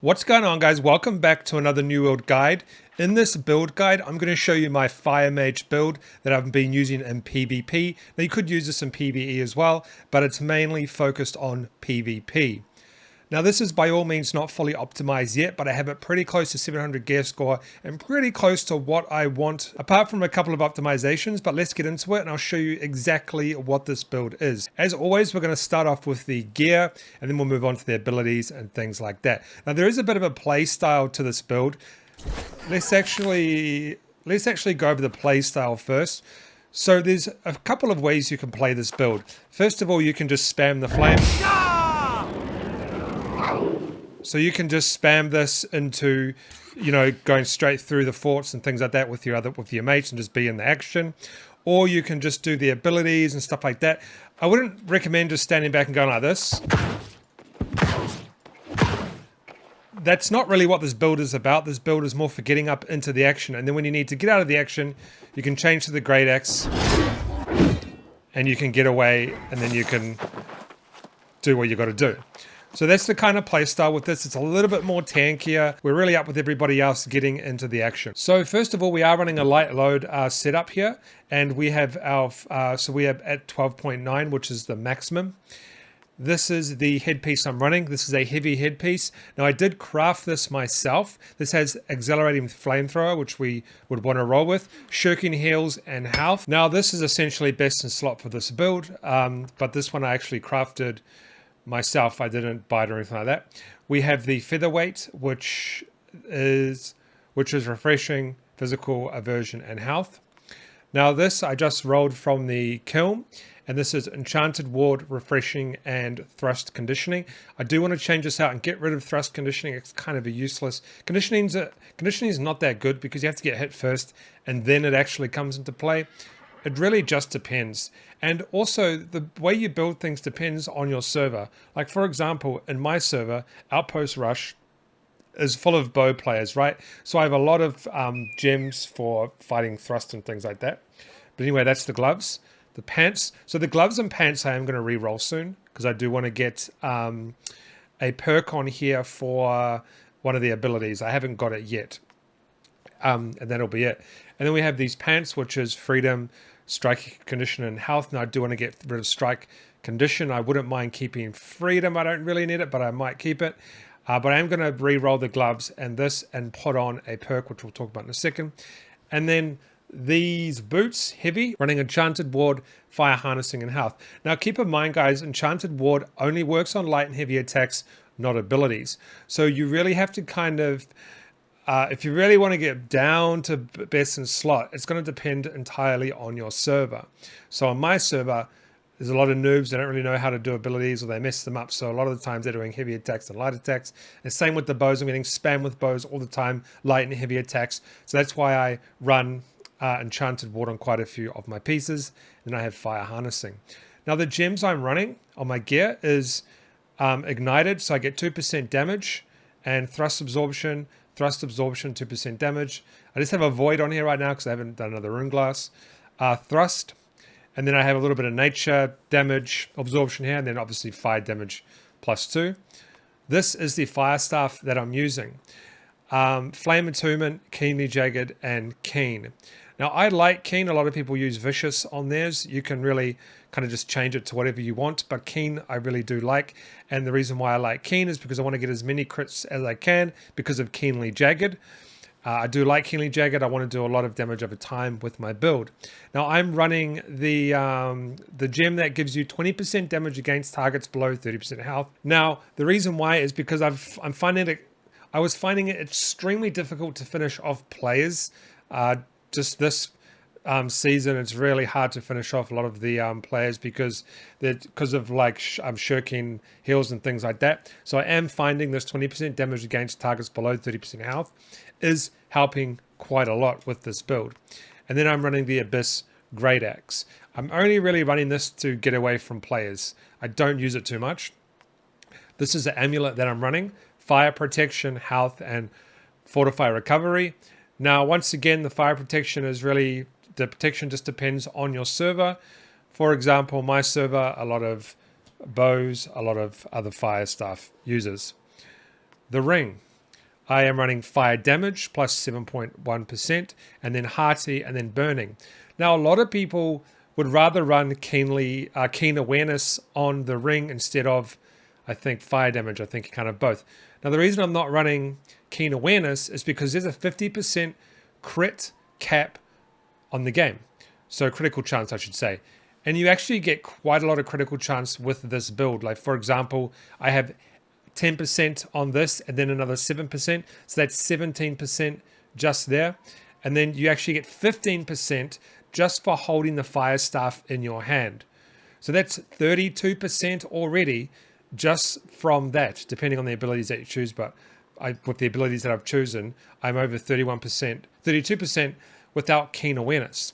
What's going on, guys? Welcome back to another New World guide. In this build guide, I'm going to show you my Fire Mage build that I've been using in PvP. Now you could use this in PvE as well, but it's mainly focused on PvP. Now this is by all means not fully optimized yet, but I have it pretty close to 700 gear score and pretty close to what I want, apart from a couple of optimizations. But let's get into it and I'll show you exactly what this build is. As always, we're going to start off with the gear and then we'll move on to the abilities and things like that. Now there is a bit of a play style to this build. Let's actually go over the play style first. So there's a couple of ways you can play this build. First of all, you can just spam the flame. So you can just spam this into, you know, going straight through the forts and things like that with your mates and just be in the action. Or you can just do the abilities and stuff like that. I wouldn't recommend just standing back and going like this. That's not really what this build is about. This build is more for getting up into the action. And then when you need to get out of the action, you can change to the Great Axe. And you can get away and then you can do what you got to do. So that's the kind of playstyle with this. It's a little bit more tankier. We're really up with everybody else getting into the action. So first of all, we are running a light load setup here. And we have our, so we have at 12.9, which is the maximum. This is the headpiece I'm running. This is a heavy headpiece. Now I did craft this myself. This has accelerating flamethrower, which we would want to roll with, shirking heals and health. Now this is essentially best in slot for this build, but this one I actually crafted myself. I didn't buy it or anything like that. We have the featherweight, which is refreshing, physical, aversion, and health. Now this I just rolled from the kiln, and this is enchanted ward, refreshing, and thrust conditioning. I do want to change this out and get rid of thrust conditioning. It's kind of a useless conditioning is not that good because you have to get hit first and then it actually comes into play. It really just depends. And also the way you build things depends on your server. Like for example, in my server, Outpost Rush is full of bow players, right? So I have a lot of gems for fighting thrust and things like that. But anyway, that's the gloves. The pants. So the gloves and pants I am going to re-roll soon because I do want to get a perk on here for one of the abilities. I haven't got it yet. And that'll be it. And then we have these pants, which is freedom, strike condition, and health. Now I do want to get rid of strike condition. I wouldn't mind keeping freedom. I don't really need it, but I might keep it. But I am going to re-roll the gloves and this and put on a perk, which we'll talk about in a second. And then these boots, heavy, running enchanted ward, fire harnessing, and health. Now keep in mind, guys, enchanted ward only works on light and heavy attacks, not abilities. So you really have to kind of, if you really want to get down to best in slot, it's going to depend entirely on your server. So on my server, there's a lot of noobs that don't really know how to do abilities or they mess them up. So a lot of the times they're doing heavy attacks and light attacks. And same with the bows. I'm getting spam with bows all the time, light and heavy attacks. So that's why I run enchanted ward on quite a few of my pieces. And I have fire harnessing. Now the gems I'm running on my gear is ignited. So I get 2% damage and thrust absorption, 2% damage. I just have a void on here right now because I haven't done another rune glass. Thrust. And then I have a little bit of nature damage absorption here. And then obviously fire damage +2. This is the fire staff that I'm using. Flame Attunement, Keenly Jagged, and Keen. Now I like Keen. A lot of people use Vicious on theirs. You can really kind of just change it to whatever you want. But Keen I really do like. And the reason why I like Keen is because I want to get as many crits as I can because of Keenly Jagged. I do like Keenly Jagged. I want to do a lot of damage over time with my build. Now I'm running the gem that gives you 20% damage against targets below 30% health. Now the reason why is because I was finding it extremely difficult to finish off players. Just this season, it's really hard to finish off a lot of the players because of like I'm shirking heals and things like that. So I am finding this 20% damage against targets below 30% health is helping quite a lot with this build. And then I'm running the Abyss Great Axe. I'm only really running this to get away from players. I don't use it too much. This is the amulet that I'm running. Fire protection, health, and fortify recovery. Now, once again, the fire protection is really, the protection just depends on your server. For example, my server, a lot of bows, a lot of other fire stuff uses. The ring. I am running fire damage plus 7.1%, and then hearty, and then burning. Now, a lot of people would rather run keen awareness on the ring instead of, I think, fire damage. I think kind of both. Now, the reason I'm not running keen awareness is because there's a 50% crit cap on the game. So critical chance, I should say. And you actually get quite a lot of critical chance with this build. Like, for example, I have 10% on this and then another 7%. So that's 17% just there. And then you actually get 15% just for holding the fire staff in your hand. So that's 32% already just from that, depending on the abilities that you choose. But with the abilities that I've chosen, I'm over 31%, 32% without keen awareness.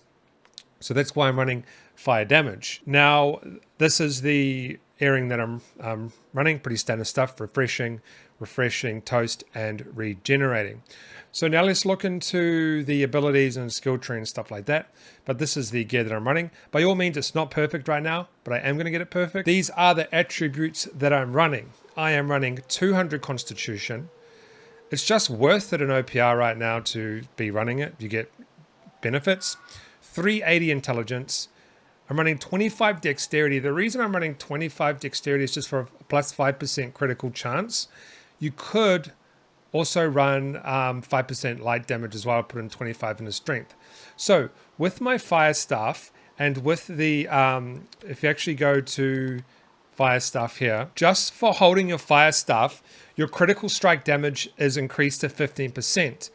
So that's why I'm running fire damage. Now, this is the airing that I'm running. Pretty standard stuff: refreshing, toast, and regenerating. So now let's look into the abilities and skill tree and stuff like that. But this is the gear that I'm running. By all means, it's not perfect right now, but I am going to get it perfect. These are the attributes that I'm running. I am running 200 Constitution. It's just worth it in OPR right now to be running it. You get benefits. 380 Intelligence. I'm running 25 Dexterity. The reason I'm running 25 Dexterity is just for a plus 5% critical chance. You could also run 5% light damage as well. I'll put in 25 in the Strength. So with my Fire Staff and with the, if you actually go to Fire Staff here, just for holding your Fire Staff, your critical strike damage is increased to 15%.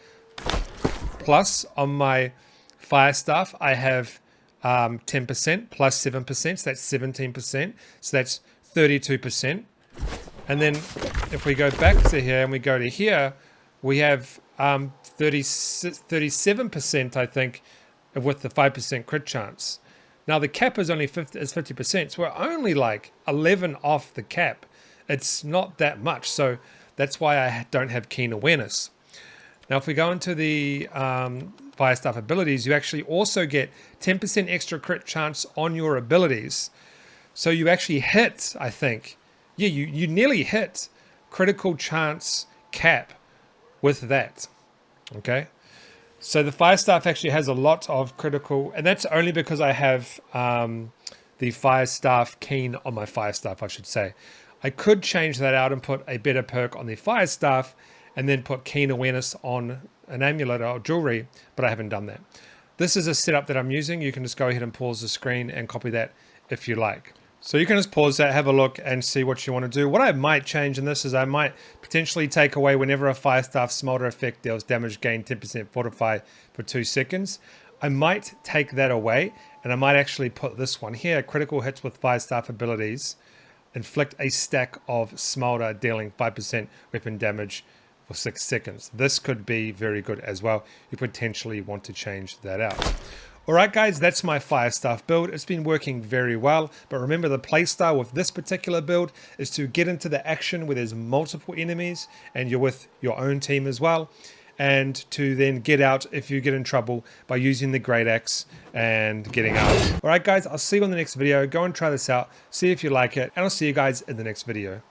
Plus on my Fire Staff, I have 10% plus 7%, so that's 17%, so that's 32%. And then if we go back to here and we go to here, we have 37%, I think, with the 5% crit chance. Now the cap is only 50%, so we're only like 11 off the cap. It's not that much, so that's why I don't have keen awareness. Now, if we go into the Fire Staff abilities, you actually also get 10% extra crit chance on your abilities. So you actually hit, I think, yeah, you nearly hit critical chance cap with that. Okay. So the Fire Staff actually has a lot of critical, and that's only because I have the Fire Staff keen on my Fire Staff, I should say. I could change that out and put a better perk on the Fire Staff and then put keen awareness on an amulet or jewelry, but I haven't done that. This is a setup that I'm using. You can just go ahead and pause the screen and copy that if you like. So you can just pause that, have a look and see what you want to do. What I might change in this is I might potentially take away whenever a Fire Staff Smolder effect deals damage, gain 10% fortify for 2 seconds. I might take that away and I might actually put this one here, critical hits with Fire Staff abilities, inflict a stack of Smolder dealing 5% weapon damage for 6 seconds. This could be very good as well. You potentially want to change that out. Alright guys, that's my Fire Staff build. It's been working very well, but remember the playstyle with this particular build is to get into the action where there's multiple enemies and you're with your own team as well, and to then get out if you get in trouble by using the Great Axe and getting out. Alright guys, I'll see you on the next video. Go and try this out, see if you like it, and I'll see you guys in the next video.